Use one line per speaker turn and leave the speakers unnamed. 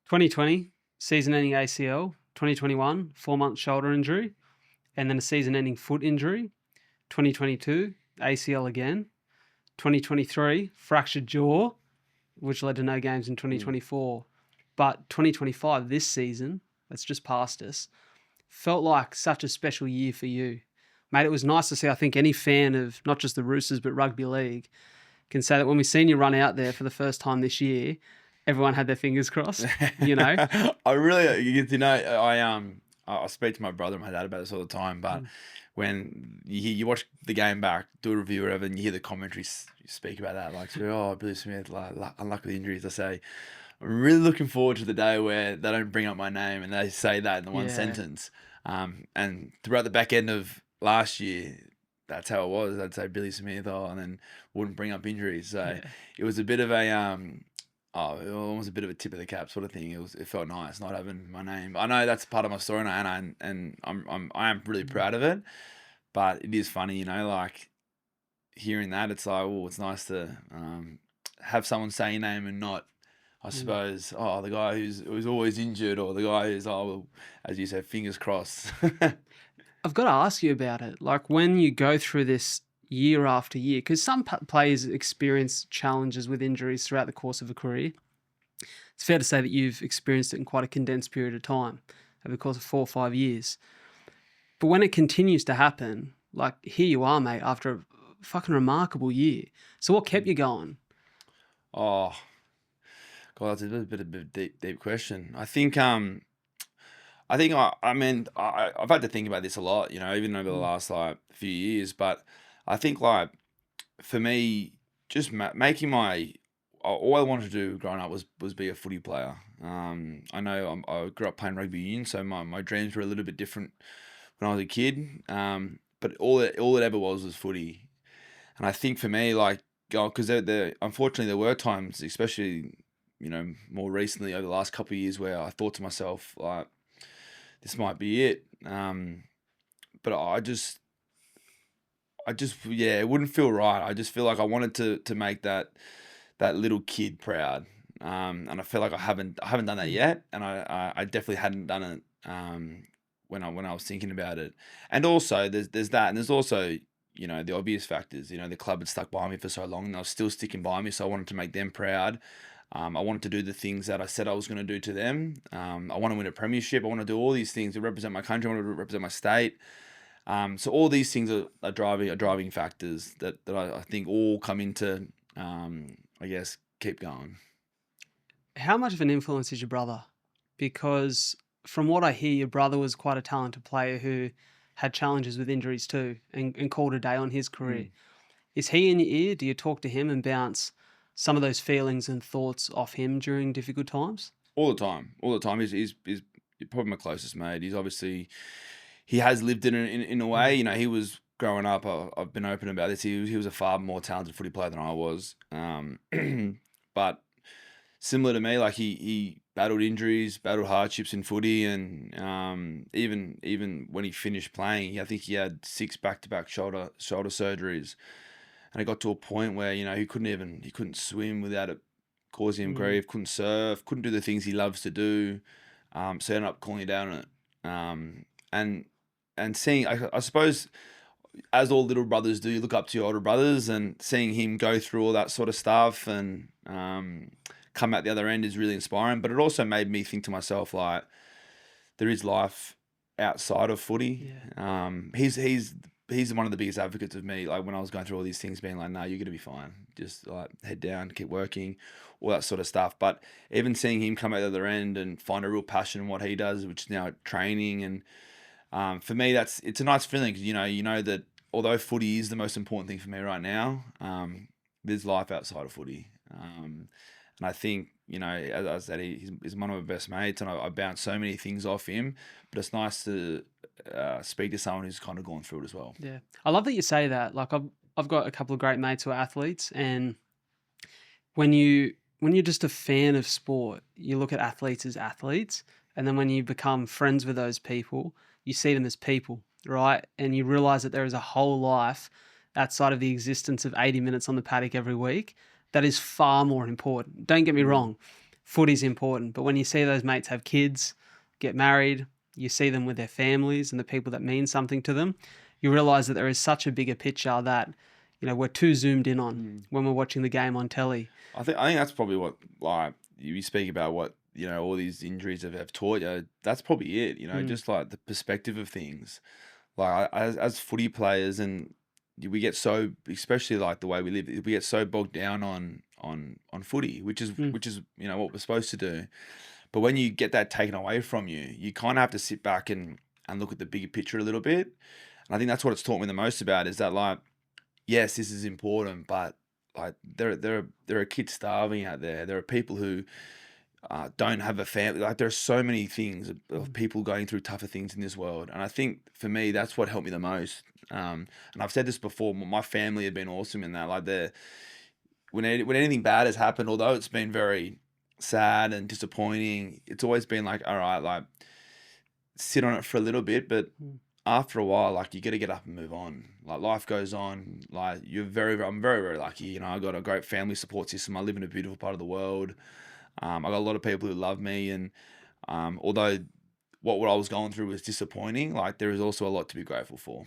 2020, season-ending ACL. 2021, 4-month shoulder injury, and then a season-ending foot injury. 2022, ACL again. 2023, fractured jaw, which led to no games in 2024. But 2025, this season, that's just past us, felt like such a special year for you. Mate, it was nice to see. I think any fan of not just the Roosters, but rugby league can say that when we seen you run out there for the first time this year, everyone had their fingers crossed, you know?
I speak to my brother and my dad about this all the time, but when you watch the game back, do a review or whatever, and you hear the commentary speak about that, like, Billy Smith, unlucky with injuries, I say, I'm really looking forward to the day where they don't bring up my name and they say that in the one sentence. And throughout the back end of last year, that's how it was. I'd say Billy Smith, and then wouldn't bring up injuries. So it was a bit of a almost a bit of a tip of the cap sort of thing. It felt nice not having my name. I know that's part of my story now, and I am really proud of it. But it is funny, like hearing that. It's like, oh, it's nice to have someone say your name and not, I suppose, the guy who's always injured, or the guy who's, as you said, fingers crossed.
I've got to ask you about it. Like when you go through this year after year, because some players experience challenges with injuries throughout the course of a career. It's fair to say that you've experienced it in quite a condensed period of time, over the course of 4 or 5 years. But when it continues to happen, like here you are, mate, after a fucking remarkable year. So what kept you going?
Oh, God, that's a bit of a deep question. I've had to think about this a lot, even over the last few years. But I think for me, just making all I wanted to do growing up was be a footy player. I know I grew up playing rugby union, so my dreams were a little bit different when I was a kid. But all it ever was footy. And I think for me, because unfortunately there were times, especially more recently over the last couple of years, where I thought to myself this might be it. But it wouldn't feel right. I just feel like I wanted to make that little kid proud. And I feel like I haven't done that yet, and I definitely hadn't done it when I was thinking about it. And also there's that, and there's also the obvious factors. The club had stuck by me for so long, and they were still sticking by me, so I wanted to make them proud. I wanted to do the things that I said I was going to do to them. I want to win a premiership. I want to do all these things to represent my country. I want to represent my state. So all these things are driving factors that I think all come into, keep going.
How much of an influence is your brother? Because from what I hear, your brother was quite a talented player who had challenges with injuries too, and called a day on his career. Is he in your ear? Do you talk to him and bounce some of those feelings and thoughts off him during difficult times?
All the time. He's probably my closest mate. He's obviously, he has lived it in a way. He was growing up. I've been open about this. He was a far more talented footy player than I was. But similar to me, he battled injuries, battled hardships in footy, and even when he finished playing, I think he had 6 back-to-back shoulder surgeries. And it got to a point where, he couldn't swim without it causing him grief, couldn't surf, couldn't do the things he loves to do. So he ended up calling it down on it. And seeing, I suppose, as all little brothers do, you look up to your older brothers, and seeing him go through all that sort of stuff and come out the other end is really inspiring. But it also made me think to myself, there is life outside of footy.
Yeah.
He's one of the biggest advocates of me. Like when I was going through all these things, being like, "No, you're gonna be fine. Just head down, keep working, all that sort of stuff." But even seeing him come out the other end and find a real passion in what he does, which is now training, and for me, it's a nice feeling because you know that although footy is the most important thing for me right now, there's life outside of footy. And I think, as I said, he's one of my best mates, and I bounce so many things off him. But it's nice to speak to someone who's kind of gone through it as well.
Yeah. I love that you say that. Like I've got a couple of great mates who are athletes, and when you're just a fan of sport, you look at athletes as athletes, and then when you become friends with those people, you see them as people, right? And you realize that there is a whole life outside of the existence of 80 minutes on the paddock every week that is far more important. Don't get me wrong. footy's important. But when you see those mates have kids, get married, you see them with their families and the people that mean something to them, you realise that there is such a bigger picture that, we're too zoomed in on when we're watching the game on telly.
I think that's probably what, like, you speak about what, all these injuries have taught you. That's probably it, just like the perspective of things. Like, as footy players, and we get so, especially like the way we live, we get so bogged down on footy, which is what we're supposed to do. But when you get that taken away from you, you kind of have to sit back and look at the bigger picture a little bit. And I think that's what it's taught me the most about, is that, like, yes, this is important, but like there are kids starving out there. There are people who don't have a family. Like, there are so many things of people going through tougher things in this world. And I think for me, that's what helped me the most. And I've said this before, my family have been awesome in that. Like, when anything bad has happened, although it's been very sad and disappointing, it's always been like, all right, like, sit on it for a little bit, but after a while, like, you got to get up and move on. Like, life goes on. Like, I'm very, very lucky. I got a great family support system. I live in a beautiful part of the world. I got a lot of people who love me, and although what I was going through was disappointing, like, there is also a lot to be grateful for.